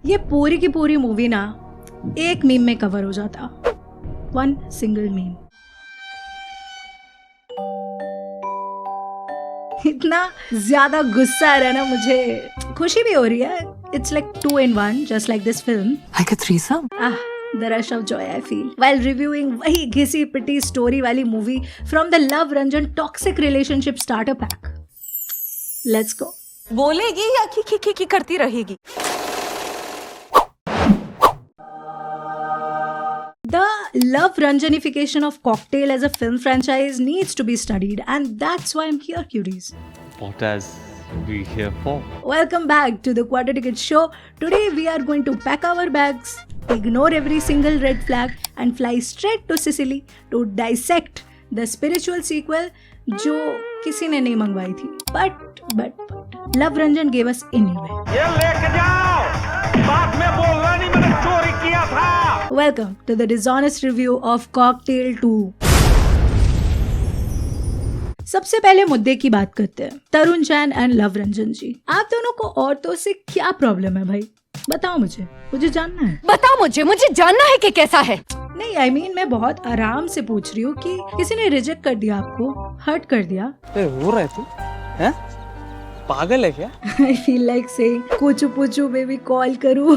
ये पूरी की पूरी मूवी ना एक मीम में कवर हो जाता, वन सिंगल मीम। इतना ज्यादा गुस्सा आ रहा है ना, मुझे खुशी भी हो रही है। It's like 2 in 1, just like this film. Like a threesome? The rush of joy I feel while reviewing वही घिसी पिटी स्टोरी वाली movie from the Love Ranjan Toxic Relationship Starter Pack. Let's go. बोलेगी या की करती रहेगी? The Love Ranjanification of Cocktail as a film franchise needs to be studied, and that's why I'm here, cuties. What as we here for? Welcome back to the Quarter Ticket Show. Today we are going to pack our bags, ignore every single red flag, and fly straight to Sicily to dissect the spiritual sequel जो किसी ने नहीं मंगवाई थी. But Love Ranjan gave us anyway. ये लेके जाओ, बाद में बोलना नहीं मैंने चोरी किया था. Welcome to the dishonest review of Cocktail 2. सबसे पहले मुद्दे की बात करते हैं, तरुण जैन एंड लव रंजन जी। आप दोनों को औरतों से क्या प्रॉब्लम है भाई? बताओ मुझे जानना है। बताओ मुझे जानना है कि कैसा है। नहीं I mean, मैं बहुत आराम से पूछ रही हूँ कि किसी ने रिजेक्ट कर दिया आपको, हर्ट कर दिया? हो रहा है तू हैं? पागल है क्या? I feel like saying कुचू पुचू बेबी कॉल करूँ।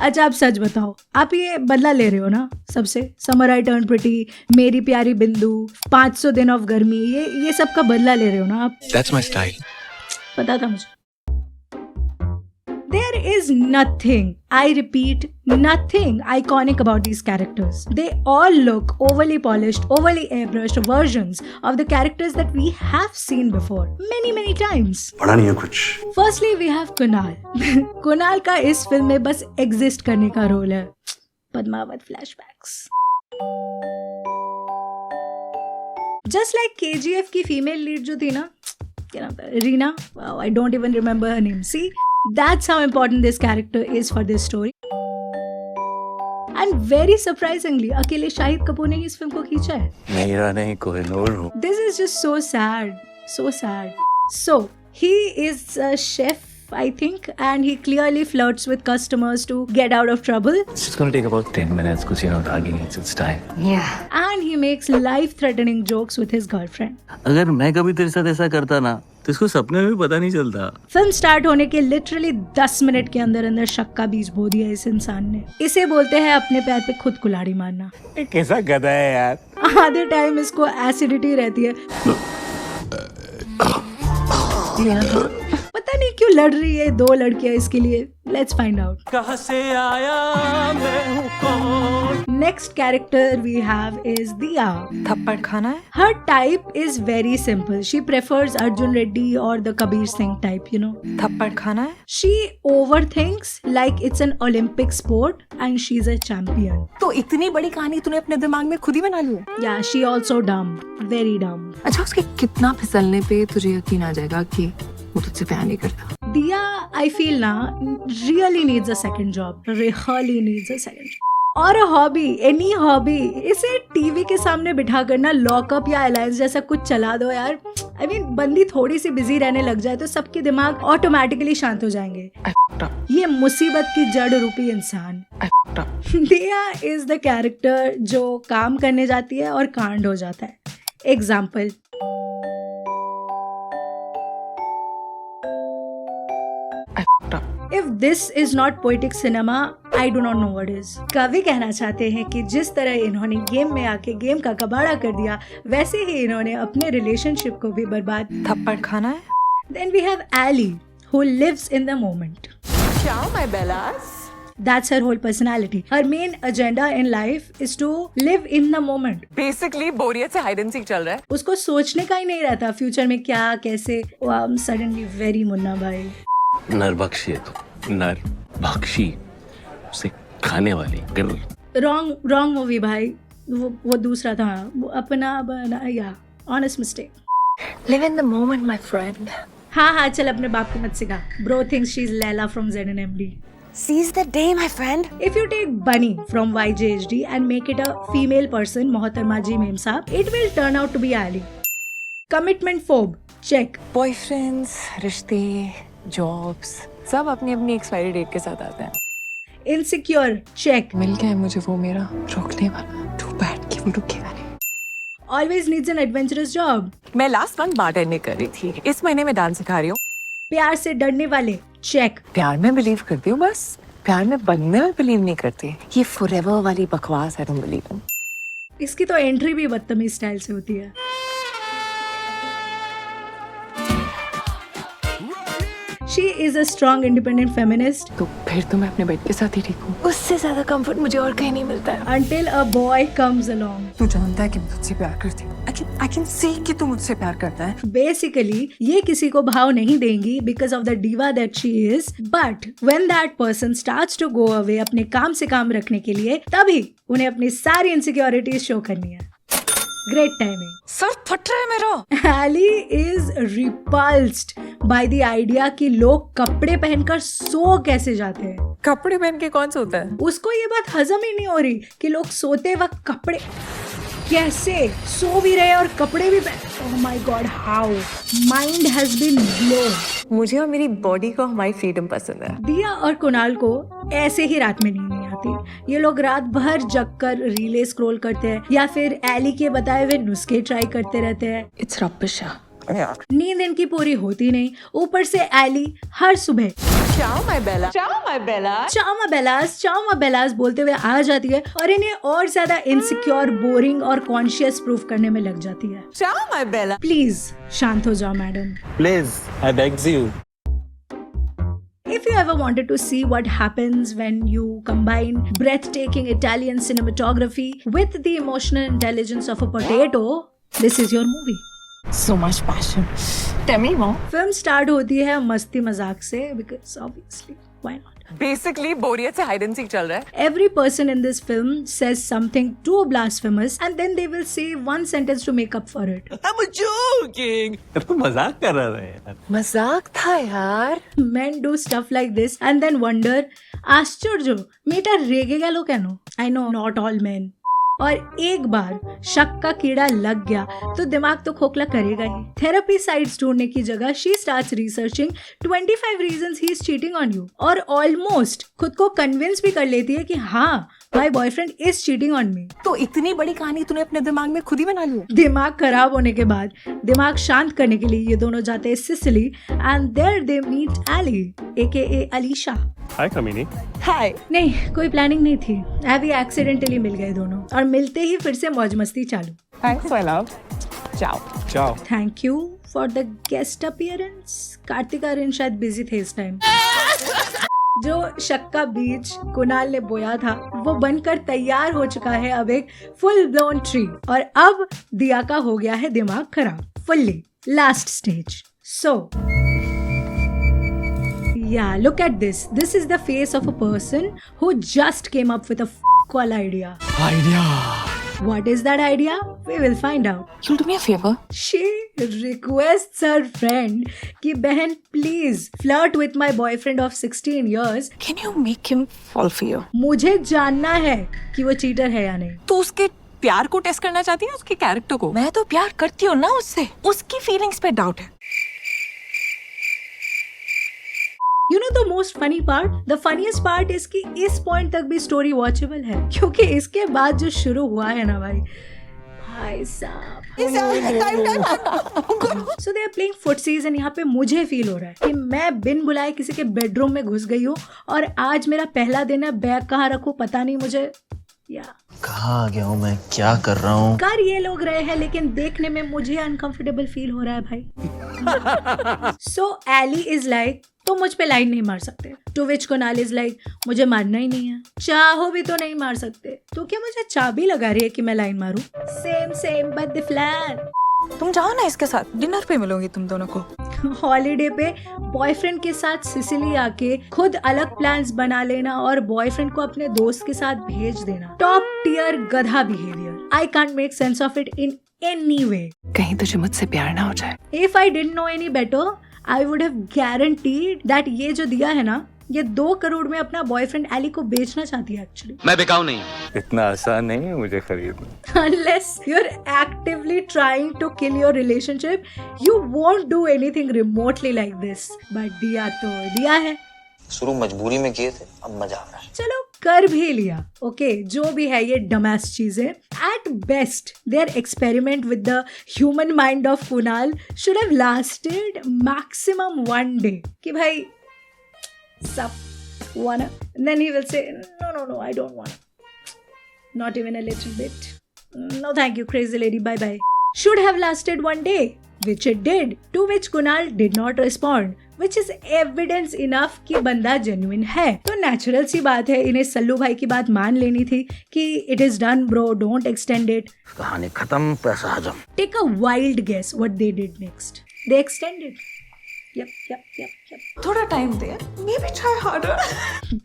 अच्छा आप सच बताओ, आप ये बदला ले रहे हो ना सबसे? समर आई टर्न प्रिटी, मेरी प्यारी बिंदु, 500 दिन ऑफ गर्मी, ये सब का बदला ले रहे हो ना आप? That's my style. पता था मुझे। There is nothing, I repeat, nothing iconic about these characters. They all look overly polished, overly airbrushed versions of the characters that we have seen before many times. पढ़ा नहीं है कुछ। Firstly, we have Kunal. Kunal का इस film में बस exist करने का रोल है। Padmaavat flashbacks. Just like KGF की फीमेल लीड जो थी ना, क्या नाम था? Reena? Wow, I don't even remember her name. See? That's how important this character is for this story. And very surprisingly, अकेले शाहिद कपूर ने ही इस फिल्म को खींचा है। मेरा नहीं कोहिनूर हूँ। This is just so sad, so sad. So he is a chef, I think, and he clearly flirts with customers to get out of trouble. It's just gonna take about 10 minutes because Ragi needs its time. Yeah. And he makes life-threatening jokes with his girlfriend. अगर मैं कभी तेरे साथ ऐसा करता ना, तो इसको सपने में भी पता नहीं चलता। फिल्म स्टार्ट होने के लिटरली 10 मिनट के अंदर शक का बीज बो दिया इस इंसान ने। इसे बोलते हैं अपने पैर पे खुद कुल्हाड़ी मारना। कैसा गधा है यार। आधे टाइम इसको एसिडिटी रहती है। पता नहीं क्यों लड़ रही है दो लड़कियां इसके लिए। Let's find out. कहाँ से आया मैं हूँ कौन? Next character we have is Diya. थप्पड़ खाना है? Her type is very simple. She prefers Arjun Reddy or the Kabir Singh type, you know. थप्पड़ खाना है? She overthinks like it's an Olympic sport and she's a champion. तो इतनी बड़ी कहानी तूने अपने दिमाग में खुद ही बना ली है? Yeah, she also dumb. Very dumb. अच्छा उसके कितना फिसलने पे तुझे यकीन आ जाएगा कि वो तुझसे प्यार नहीं करता? Diya, I feel ना really needs a second job. Really needs a second job. और हॉबी, एनी हॉबी, इसे टीवी के सामने बिठा कर ना लॉकअप या अलायंस जैसा कुछ चला दो यार। I mean, बंदी थोड़ी सी बिजी रहने लग जाए तो सबके दिमाग ऑटोमेटिकली शांत हो जाएंगे। ये मुसीबत की जड़ रूपी इंसान। दिया इज द कैरेक्टर जो काम करने जाती है और कांड हो जाता है। Example, If this is not poetic cinema, I do not know what is. कवि कहना चाहते हैं कि जिस तरह इन्होंने गेम में आके गेम का कबाड़ा कर दिया, वैसे ही इन्होंने अपने रिलेशनशिप को भी बर्बाद। थप्पड़ खाना है? Then we have Ali, who lives in the moment. Ciao, my bellas. That's her whole personality. Her main agenda in life is to live in the moment. Basically, बोरियत से हाइड एंड सीक चल रहा है। उसको सोचने का ही नहीं रहता फ्यूचर में क्या कैसे। I'm suddenly very मुन्ना भाई। नरबख्शी है तो नरबख्शी, उसे खाने वाली गर्ल। रॉन्ग मूवी भाई, वो दूसरा था, वो अपना बना या honest mistake. Live in the moment, my friend. हाँ चल अपने बाप को मत सिखा। Bro thinks she's Leila from ZNMD. Seize the day, my friend. If you take Bunny from YJHD and make it a female person, मोहतरमा जी ma'am साहब, it will turn out to be Ali. Commitment phobe, check. Boyfriends, रिश्ते, jobs, सब अपनी अपनी expiry date के साथ आते हैं। इनसिक्योर चेक, मिल गया है मुझे वो मेरा रोकने वाला, टू बैड कि वो रुकेगा नहीं। Always needs an adventurous job, मैं लास्ट मंथ बारटेंडिंग कर रही थी, इस महीने में डांस सिखा रही हूँ। प्यार से डरने वाले चेक, प्यार में बिलीव करती हूँ, बस प्यार में बनने में बिलीव नहीं करती। ये फॉरएवर वाली बकवास है, तुम बिलीव। इसकी तो एंट्री भी बदतमीज स्टाइल से होती है। She is a strong independent feminist तो फिर तो मैं अपने बेटे के साथ ही ठीक हूँ। उससे ज्यादा कंफर्ट मुझे और कहीं नहीं मिलता है। until a boy comes along. तू जानता है कि मैं तुझसे प्यार करती हूँ। I can see कि तू मुझसे प्यार करता है। Basically, ये किसी को भाव नहीं देंगी because of the diva that she is. But when that person starts to go away अपने काम से काम रखने के लिए, तभी उन्हें अपनी सारी insecurities शो करनी है। Great timing. सर फट रहा है मेरा। Ali is repulsed by the idea कि लोग कपड़े पहनकर सो कैसे जाते हैं। कपड़े पहन के कौन सोता है? उसको ये बात हजम ही नहीं हो रही कि लोग सोते वक्त कपड़े कैसे सो भी रहे और कपड़े भी oh my god, how mind has been blown. मुझे और मेरी बॉडी को हमारी फ्रीडम पसंद है। दिया और कुणाल को ऐसे ही रात में नींद नहीं आती। ये लोग रात भर जगकर रीले स्क्रॉल करते हैं या फिर एली के बताए हुए नुस्खे ट्राई करते रहते हैं। It's rubbish। नींद इनकी पूरी होती नहीं, ऊपर से एली हर सुबह चाओ माय बेला, चाओ माय बेला, चाओ मा बेलास बोलते हुए आ जाती है और इन्हें और ज्यादा इनसिक्योर, बोरिंग और कॉन्शियस प्रूफ करने में लग जाती है। चाओ माय बेला। प्लीज शांत हो जाओ madam. Please I begs you. If you ever wanted to see what happens when you combine breathtaking Italian cinematography with the emotional intelligence of a potato, this is your movie. So much passion. Tell me more. Film start होती है मस्ती मजाक से because obviously why not? Basically बोरियत से hide and seek चल रहा है। Every person in this film says something too blasphemous and then they will say one sentence to make up for it. I'm joking. तू मजाक कर रहा है यार। मजाक था यार। Men do stuff like this and then wonder, आश्चर्य मेटा रेगेगा लो क्या no? I know not all men. और एक बार शक का कीड़ा लग गया तो दिमाग तो खोखला करेगा ही। थेरेपी साइट्स ढूंढने की जगह she starts researching 25 reasons he is cheating on you और ऑलमोस्ट खुद को कन्विंस भी कर लेती है कि हाँ my boyfriend is cheating on me. तो इतनी बड़ी कहानी तूने अपने दिमाग में खुद ही बना ली। दिमाग खराब होने के बाद दिमाग शांत करने के लिए ये दोनों जाते हैं Sicily and there they meet Ellie AKA Alisha. Hi, Kamini. Hi. नहीं, कोई प्लानिंग नहीं थी, अभी एक्सीडेंटली मिल गए दोनों और मिलते ही फिर से मौज मस्ती चालू। Thanks my love. Ciao. Ciao. Thank you for the guest appearance. Kartik Aaryan शायद बिजी थे इस टाइम। जो शक का बीज कुणाल ने बोया था वो बनकर तैयार हो चुका है अब एक फुल ब्लोन ट्री और अब दिया का हो गया है दिमाग खराब fully. Last stage. So yeah, look at this. This is the face of a person who just came up with a f***wall idea. What is that idea? We will find out. You'll do me a favor? She requests her friend कि बहन please flirt with my boyfriend of 16 years. Can you make him fall for you? मुझे जानना है कि वो cheater है या नहीं। तो उसके प्यार को टेस्ट करना चाहती है, उसके कैरेक्टर को। मैं तो प्यार करती हूँ ना उससे, उसकी फीलिंग्स पे डाउट है। You know the most funny part? The funniest part is कि इस पॉइंट तक भी स्टोरी वॉचेबल है क्योंकि इसके बाद जो शुरू हुआ है ना भाई साहब। So they are playing footsies and यहाँ पे मुझे फील हो रहा है कि मैं बिन बुलाए किसी के बेडरूम में घुस गई हूँ और आज मेरा पहला दिन है, बैग कहाँ रखूँ पता नहीं मुझे। कहाँ आ गया हूँ मैं, क्या कर रहा हूँ? कर ये लोग रहे हैं लेकिन देखने में मुझे अनकंफर्टेबल फील हो रहा है भाई। So एली इज लाइक तो मुझ पे लाइन नहीं मार सकते। To which Kunal is like मुझे मारना ही नहीं है, चाहो भी तो नहीं मार सकते। तो क्या मुझे चाबी लगा रही है कि मैं लाइन मारूं? Same but the flat. तुम जाओ ना इसके साथ, डिनर पे मिलोगी तुम दोनों को। हॉलीडे पे बॉयफ्रेंड के साथ सिसिली आके खुद अलग प्लान्स बना लेना और बॉयफ्रेंड को अपने दोस्त के साथ भेज देना। टॉप टियर गधा behaviour. I can't make sense of it in any way. कहीं तुझे मुझसे प्यार ना हो जाए। If I didn't know any better I would have guaranteed that ये जो दिया है ना ये 2 करोड़ में अपना बॉयफ्रेंड एली को बेचना चाहती है एक्चुअली। मैं बिकाऊ नहीं। इतना आसान नहीं है मुझे खरीदना। Unless you're actively trying to kill your relationship, you won't do anything remotely like this. But दिया तो दिया है। शुरू मजबूरी में किए थे, अब मजा आ रहा है। चलो कर भी लिया, ओके जो भी है ये डमैस चीजें। At best their experiment with the human mind of Kunal should have lasted maximum 1 day कि भाई सब wanna, then he will say no I don't want, not even a little bit, no thank you crazy lady, bye bye. Should have lasted 1 day, which it did, to which Kunal did not respond, which is evidence enough कि बंदा genuine है। तो natural सी बात है, इन्हें सल्लू भाई की बात मान लेनी थी कि it is done bro, don't extend it। कहानी खत्म, पैसा हजम। Take a wild guess what they did next. They extended. Yep. थोड़ा time they, maybe try harder.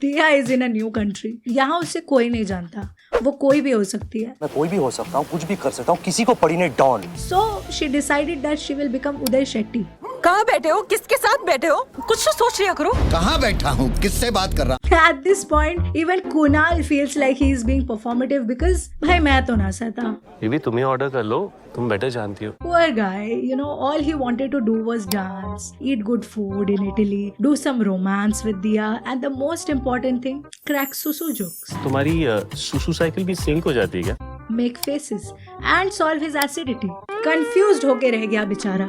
Diya is in a new country. यहाँ उसे कोई नहीं जानता, वो कोई भी हो सकती है। मैं कोई भी हो सकता हूँ, कुछ भी कर सकता हूँ, किसी को पड़ी नहीं don. So she decided that she will become Uday Shetty. कहाँ बैठे हो, किसके साथ बैठे हो, कुछ तो सोच लिया करो। कहाँ बैठा हूँ, किससे बात कर रहा? At this point, even Kunal feels like he is being performative because भाई मैं तो ना सहता। ये भी तुम्हें ऑर्डर कर लो, तुम बेटर जानती हो। Poor guy, you know, all he wanted to do was dance, eat good food in Italy, do some romance with Diya, and the most important thing, crack susu jokes, तुम्हारी सुसु cycle भी sink हो जाती है क्या? make faces, and solve his acidity. Confused होके रह गया बेचारा।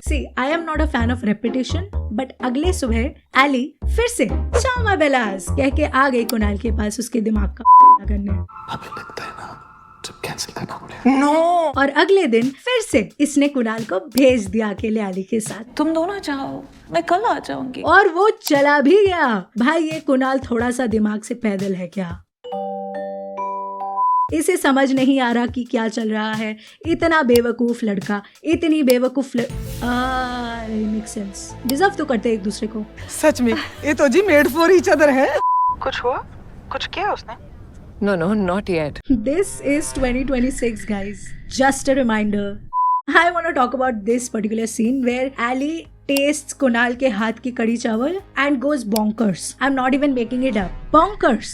See, I am not a fan of repetition, but अगले सुबह एली फिर से चाओ माय बेलास कह के आ गई कुणाल के पास उसके दिमाग का करने। अभी लगता है ना जब कैंसिल करना पड़ेगा। नो, और अगले दिन फिर से इसने कुणाल को भेज दिया अकेले एली के साथ। तुम दोनों जाओ, मैं कल आ जाऊंगी। और वो चला भी गया। भाई ये कुणाल थोड़ा सा दिमाग से पैदल है क्या? इसे समझ नहीं आ रहा कि क्या चल रहा है। इतना बेवकूफ लड़का, इतनी बेवकूफ मेक सेंस, डिजर्व तो करते एक दूसरे को। सच में ये तो जी मेड फॉर ईच अदर है। कुछ हुआ, कुछ किया उसने? No, not yet. This is 2026 guys, just a reminder. I want to talk about this particular scene where Ali tastes Kunal के हाथ की कड़ी चावल and goes bonkers. I'm not even making it up. Bonkers.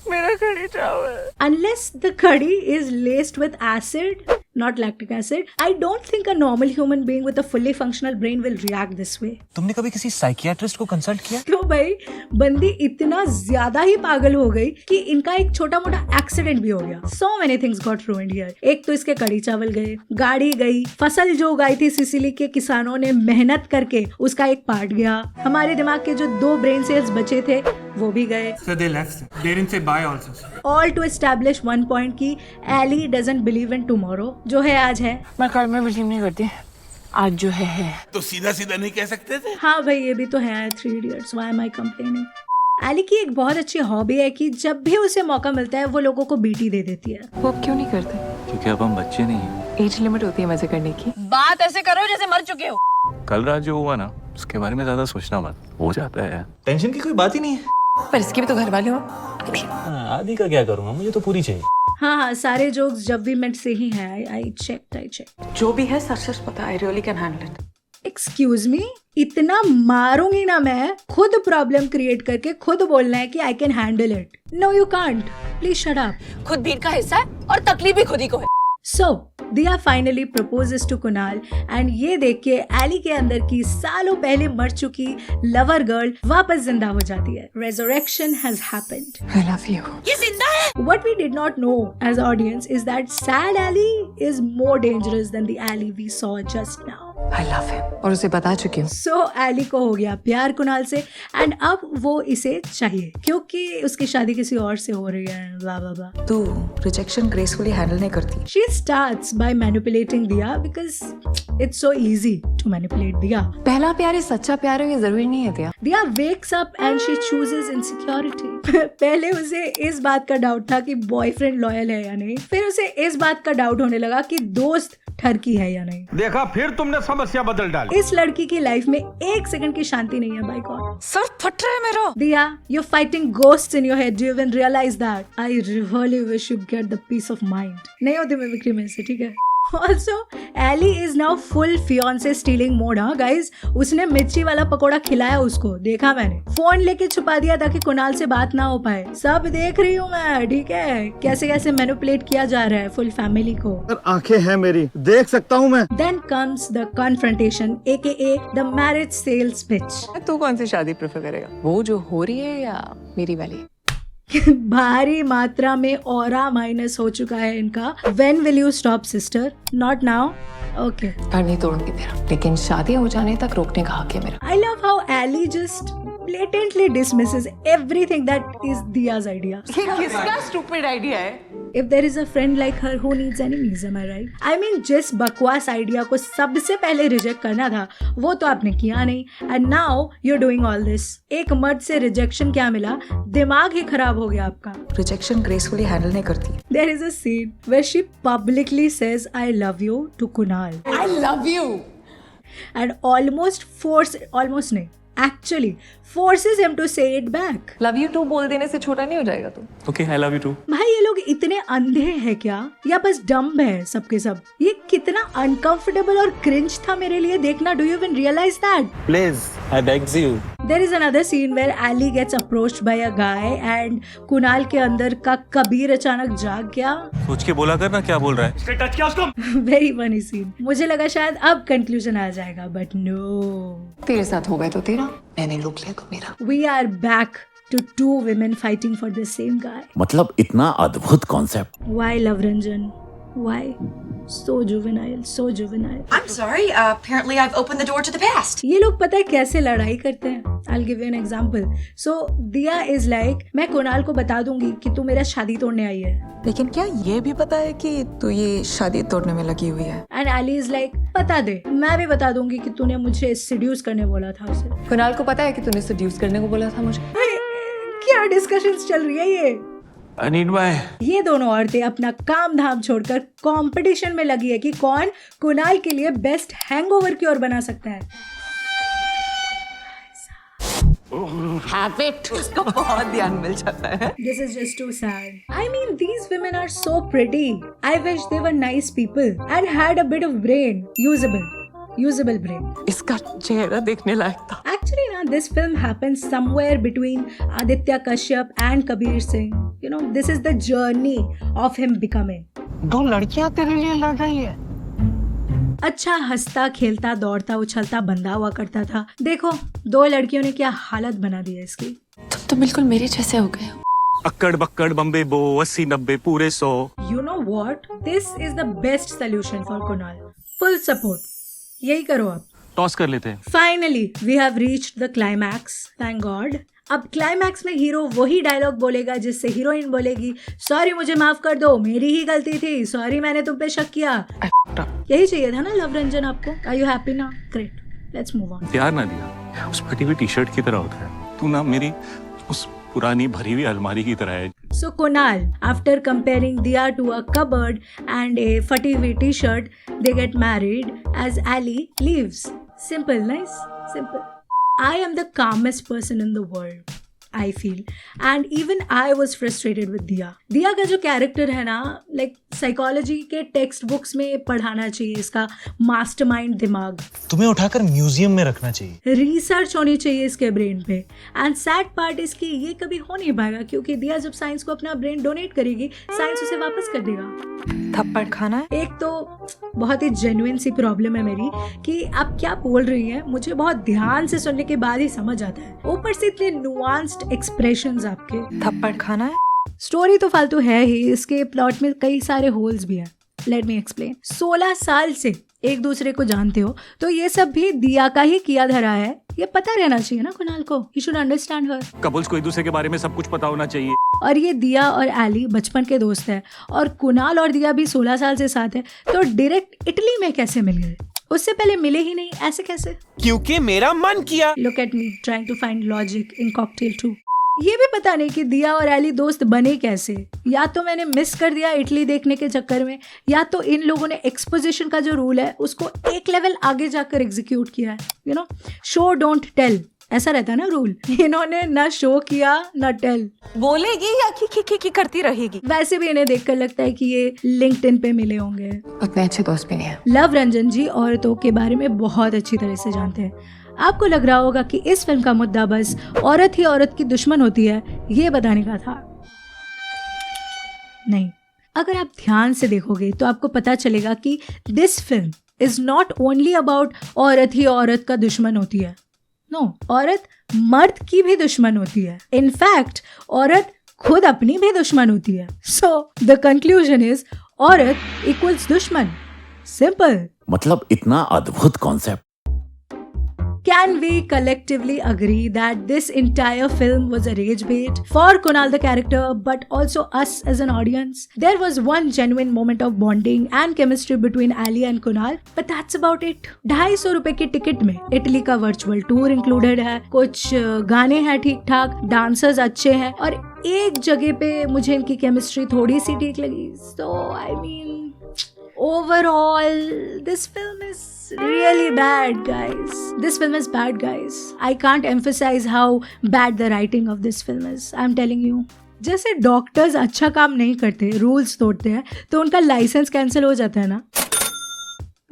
मेरा कड़ी चावल। Unless the curry is laced with acid, not lactic acid, I don't think a normal human being with a fully functional brain will react this way. तुमने कभी किसी psychiatrist को consult किया? तो भाई बंदी इतना ज्यादा ही पागल हो गई कि इनका एक छोटा मोटा एक्सीडेंट भी हो गया। So many things got ruined here. एक तो इसके कड़ी चावल गए, गाड़ी गई, फसल जो उगाई थी सिसिली के किसानों ने मेहनत करके उसका एक पार्ट गया, हमारे दिमाग के जो 2 ब्रेन सेल्स बचे थे वो भी गए। So they left. They didn't say bye also. All to establish one point कि Eli doesn't believe in tomorrow. जो है आज है। मैं कल में बिलीव नहीं करती, आज जो है। तो सीधा सीधा नहीं कह सकते थे? हाँ भाई ये भी तो है 3 Idiots, why am I complaining? Ellie की एक बहुत अच्छी हॉबी है कि जब भी उसे मौका मिलता है वो लोगों को बीटी दे देती है। वो अब क्यों नहीं करते? क्योंकि अब हम बच्चे नहीं हैं। एज लिमिट होती है मजे करने की। बात ऐसे करो जैसे मर चुके हो। कल रात जो हुआ ना, उसके बारे में ज्यादा सोचना मत, हो जाता है यार। टेंशन की कोई बात ही नहीं है। पर इसके भी तो घर वाले हो। आदि का क्या करूँगा, मुझे तो पूरी चाहिए। हाँ सारे जोक्स जब भी मेट से ही है। I check. जो भी है सच पता, I really can handle it. Excuse me, इतना मारूंगी ना मैं, खुद प्रॉब्लम क्रिएट करके खुद बोलना है कि I can handle it. No you can't, please shut up. खुद भीड़ का हिस्सा है और तकलीफ भी खुद ही को है। So, Diya finally proposes to Kunal and ये देख के एली के अंदर की सालों पहले मर चुकी लवर गर्ल वापस जिंदा हो जाती है। Resurrection has happened. I love you. ये जिंदा है। What we did not know as audience is that sad Ali is more dangerous than the Ali we saw just now. I love him. और उसे बता चुकी हूँ। So एली को हो गया प्यार कुणाल से एंड अब वो इसे चाहिए क्योंकि उसकी शादी किसी और से हो रही है। blah blah blah. तू रिजेक्शन ग्रेसफुली हैंडल नहीं करती। She starts by manipulating Diya because it's so easy to manipulate Diya. पहला प्यार है सच्चा प्यार है, ये जरूरी नहीं है दिया। Diya wakes up and she chooses insecurity. पहले उसे इस बात का डाउट था कि बॉयफ्रेंड लॉयल है या नहीं, फिर उसे इस बात का डाउट होने लगा कि दोस्त ठरकी है या नहीं। देखा, फिर तुमने समस्या बदल डाली। इस लड़की की लाइफ में 1 सेकंड की शांति नहीं है। बाय गॉड, सर फट रहा है मेरा। Diya, you're fighting ghosts in your head. Do you even realize that? I really wish you get the peace of mind. नहीं होती मैं विक्री में से, ठीक है? Also, Ali is now full fiance stealing mode, हाँ guys. उसने मिर्ची वाला पकोड़ा खिलाया उसको, देखा मैंने. फोन लेके छुपा दिया ताकि कुणाल से बात ना हो पाए. सब देख रही हूँ मैं, ठीक है. कैसे कैसे मैनिपुलेट किया जा रहा है फुल फैमिली को. आंखें हैं मेरी, देख सकता हूँ मैं. Then comes the confrontation, aka the marriage sales pitch. तू कौन सी शादी प्रेफर करेगा, वो जो हो रही है या मेरी वाली? भारी मात्रा में ऑरा माइनस हो चुका है इनका. When will you stop, sister? Not now. Okay. घर नहीं तोड़ूंगी तेरा, लेकिन शादी हो जाने तक रोकने का हक है मेरा. I love how Ali just blatantly dismisses everything that is Dia's idea. ये किसका stupid idea है? If there is a friend like her, who needs enemies? Am I right? I mean, जिस बकवास आइडिया को सबसे पहले रिजेक्ट करना था वो तो आपने किया नहीं. And now you're doing all this. एक मर्द से रिजेक्शन क्या मिला? दिमाग ही खराब हो गया आपका. रिजेक्शन ग्रेसफुली हैंडल नहीं करती. There is a scene where she publicly says I love you to Kunal. I love you. And almost नहीं, actually forces him to say it back. Love you too बोल देने से छोटा नहीं हो जाएगा तू. Okay I love you too. भाई ये लोग इतने अंधे हैं क्या या बस डम्ब है सबके सब? ये कितना अनकंफर्टेबल और क्रिंज था मेरे लिए देखना. Do you even realise that? Please I begs you. There is another scene where Ali gets approached by a guy and Kunal के अंदर का कबीर अचानक जाग गया. सोच के बोला करना क्या बोल रहा है. टच किया उसको. Very funny scene. मुझे लगा शायद अब कंक्लूजन आ जाएगा, but no. तेरे साथ हो गए तो तेरा, मैंने लूट लिया तो मेरा. We are back to two women fighting for the same guy. मतलब इतना अद्भुत concept. Why, Love Ranjan? Why? So juvenile, so juvenile. I'm sorry, apparently I've opened the door to the past. ये लोग पता है कैसे लड़ाई करते हैं? I'll give you an example. So Dia is like, मैं कुणाल को बता दूंगी कि तू मेरा शादी तोड़ने आई है. लेकिन क्या ये भी पता है कि तू ये शादी तोड़ने में लगी हुई है? And Ali is like, बता दे, मैं भी बता दूंगी कि तूने मुझे seduce करने बोला था उसे. कुणाल को पता है कि तूने seduce करने को बोला था मुझे. क्या डिस्कशंस चल रही है ये? I need my. ये दोनों औरतें अपना काम धाम छोड़कर कंपटीशन में लगी है कि कौन कुणाल के लिए बेस्ट हैंगओवर की ओर बना सकता है. हैबिट उसको बहुत ध्यान मिल जाता है. This is just too sad. I mean, these women are so pretty. I wish they were nice people and had a bit of brain. Usable brain. इसका चेहरा देखने लायक था. Actually, na, this film happens somewhere between Aditya Kashyap and Kabir Singh. You know, this is the journey of him becoming. दो लड़कियां तेरे लिए लड़ रही है. अच्छा हंसता खेलता दौड़ता उछलता बंधा हुआ करता था. देखो 2 लड़कियों ने क्या हालत बना दी है इसकी. तुम तो बिल्कुल मेरे जैसे हो गए हो. अक्कड़ बक्कड़ बम्बे बो 80-90 पूरे 100. You know what? This is the best solution for Kunal. Full support. यही करो आप. टॉस कर लेते हैं. Finally, we have reached the climax. Thank God. अब क्लाइमैक्स में हीरो वही डायलॉग बोलेगा जिससे हीरोइन बोलेगी, सॉरी मुझे माफ कर दो, मेरी ही गलती थी, सॉरी मैंने तुम पे शक किया. यही चाहिए था ना लव रंजन आपको. आर यू हैप्पी ना? Great, let's move on. प्यार ना दिया उस फटी हुई टी शर्ट की तरह होता है. तू ना मेरी उस पुरानी भरी हुई अलमारी की तरह है. So Kunal, after comparing Dia to a cupboard and a फटी हुई t-shirt, they get married as Ali leaves. Simple, nice, simple. I am the calmest person in the world, I feel. And even I was frustrated with Dia. Dia का जो character है ना, like psychology के text books में पढ़ाना चाहिए इसका mastermind दिमाग. तुम्हें उठाकर म्यूजियम में रखना चाहिए. रिसर्च होनी चाहिए इसके ब्रेन पे. एंड सैड पार्ट इसकी ये कभी हो नहीं पाएगा क्योंकि दिया जब साइंस को अपना ब्रेन डोनेट करेगी, साइंस उसे वापस कर देगा. थप्पड़ खाना है. एक तो बहुत ही जेन्युइन सी प्रॉब्लम है मेरी कि आप क्या बोल रही हैं, मुझे बहुत ध्यान से सुनने के बाद ही समझ आता है. ऊपर से इतने नुआंस्ड एक्सप्रेशंस आपके. थप्पड़ खाना है. स्टोरी तो फालतू है ही, इसके प्लॉट में कई सारे होल्स भी हैं. Let me explain. 16 साल से एक दूसरे को जानते हो तो ये सब भी दिया का ही किया धरा है. ये पता रहना चाहिए ना कुणाल को. You should understand her. Couples को एक दूसरे के बारे में सब कुछ पता होना चाहिए. और ये दिया और एली बचपन के दोस्त हैं और कुणाल और दिया भी 16 साल से साथ है. तो डायरेक्ट इटली में कैसे मिल गए? उससे पहले मिले ही नहीं, ऐसे कैसे? क्योंकि मेरा मन किया. Look at me trying to find logic in cocktail 2. ये भी पता नहीं कि दिया और एली दोस्त बने कैसे. या तो मैंने मिस कर दिया इटली देखने के चक्कर में, या तो इन लोगों ने एक्सपोजिशन का जो रूल है उसको एक लेवल आगे जाकर एग्जीक्यूट किया है. You know, show don't tell ऐसा रहता है ना रूल। इन्होंने ना शो किया ना टेल। बोलेगी या की करती रहेगी। वैसे भी इन्हें देखकर लगता है कि ये लिंक्डइन पे मिले होंगे। उतने अच्छे दोस्त भी नहीं है। लव रंजन जी औरतों के बारे में बहुत अच्छी तरह से जानते हैं। आपको लग रहा होगा कि इस फिल्म का मुद्दा बस औरत ही औरत की दुश्मन होती है ये बताने का था। नहीं, अगर आप ध्यान से देखोगे तो आपको पता चलेगा कि this film is not only about औरत ही औरत का दुश्मन होती है। नो, औरत मर्द की भी दुश्मन होती है। इनफैक्ट औरत खुद अपनी भी दुश्मन होती है। सो द कंक्लूजन इज औरत इक्वल्स दुश्मन। सिंपल। मतलब इतना अद्भुत concept. Can we collectively agree that this entire film was a rage bait for Kunal the character, but also us as an audience? There was one genuine moment of bonding and chemistry between Ali and Kunal, but that's about it. 250 रुपए की ticket में Italy का virtual tour included है, कुछ गाने हैं ठीक ठाक, डांसर्स अच्छे हैं और एक जगह पे मुझे इनकी केमिस्ट्री थोड़ी सी ठीक लगी। So I mean, overall, this film is really bad, guys. This film is bad, guys. I can't emphasize how bad the writing of this film is. I'm telling you. जैसे डॉक्टर्स अच्छा काम नहीं करते, rules तोड़ते हैं, तो उनका licence cancel हो जाता है ना,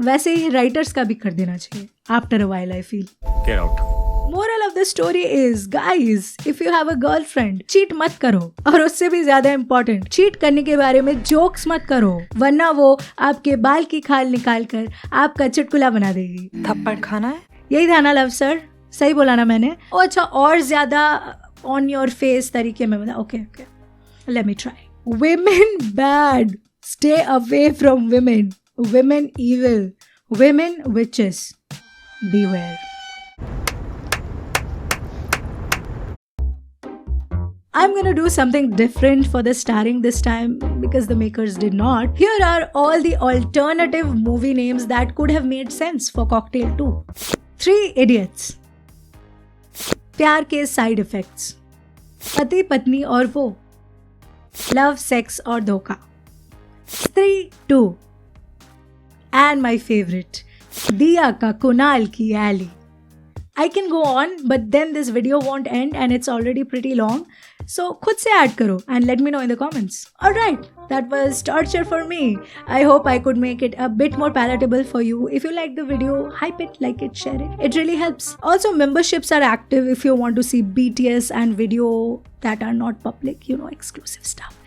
वैसे ही राइटर्स का भी कर देना चाहिए। After a while, I feel. Get out. Moral of the story is, guys, if you have a girlfriend, cheat मत करो। और उससे भी ज्यादा इम्पोर्टेंट, चीट करने के बारे में जोक्स मत करो, वरना वो आपके बाल की खाल निकाल कर आपका चुटकुला बना देगी। थप्पड़ खाना है। यही था ना लव सर, सही बोला ना मैंने? ओ अच्छा, और ज्यादा ऑन योर फेस तरीके में बता। Okay okay, let me try. Women bad, stay away from women. Women evil, women witches, beware. I'm gonna do something different for the starring this time because the makers did not. Here are all the alternative movie names that could have made sense for Cocktail 2. 3 Idiots, प्यार के side effects, पति पत्नी और वो, love sex और धोखा, स्त्री 2, and my favorite, दिया का कुणाल की Eli. I can go on, but then this video won't end and it's already pretty long. So खुद से add करो and let me know in the comments. Alright, that was torture for me. I hope I could make it a bit more palatable for you. If you like the video, hype it, like it, share it. It really helps. Also, memberships are active if you want to see BTS and video that are not public, you know, exclusive stuff.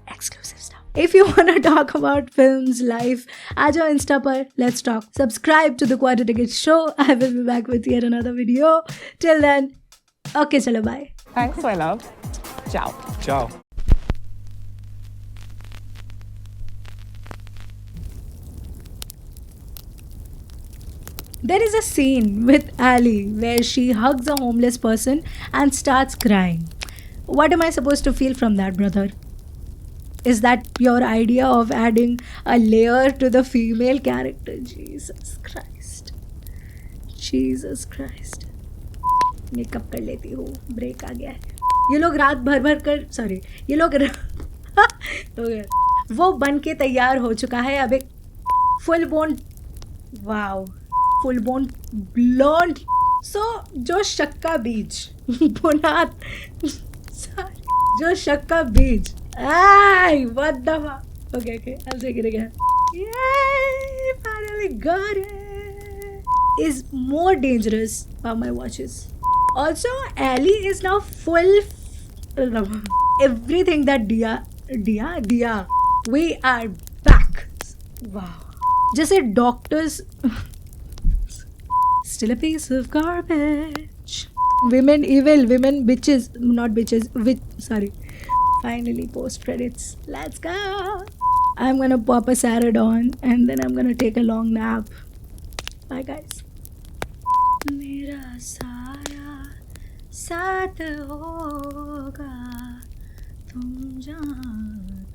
Exclusive stuff. If you want to talk about films, life, aajo Insta par, let's talk. Subscribe to the Quarter Ticket Show. I will be back with yet another video. Till then, okay, chalo, bye. Thanks, my love. Ciao. Ciao. There is a scene with Ali where she hugs a homeless person and starts crying. What am I supposed to feel from that, brother? Is that your idea of adding a layer to the female character? Jesus Christ. Jesus Christ. Makeup कर लेती हूँ, break आ गया है। ये लोग रात भर कर, सॉरी, ये लोग हो गया, वो बन के तैयार हो चुका है अब एक full blown, wow, full blown blonde. So जो शक्का बीज बुनात, जो शक्का बीज, ay, what the fuck? Okay, I'll take it again. Yay, finally got it. Is more dangerous. Wow, my watches. Also, Ali is now full. Everything that Dia. We are back. Wow. जैसे doctors. Still a piece of garbage. Women evil, women bitches, not bitches. Sorry. Finally, post credits. Let's go. I'm gonna pop a Saradon and then I'm gonna take a long nap. Bye, guys. मेरा साया साथ होगा तुम जान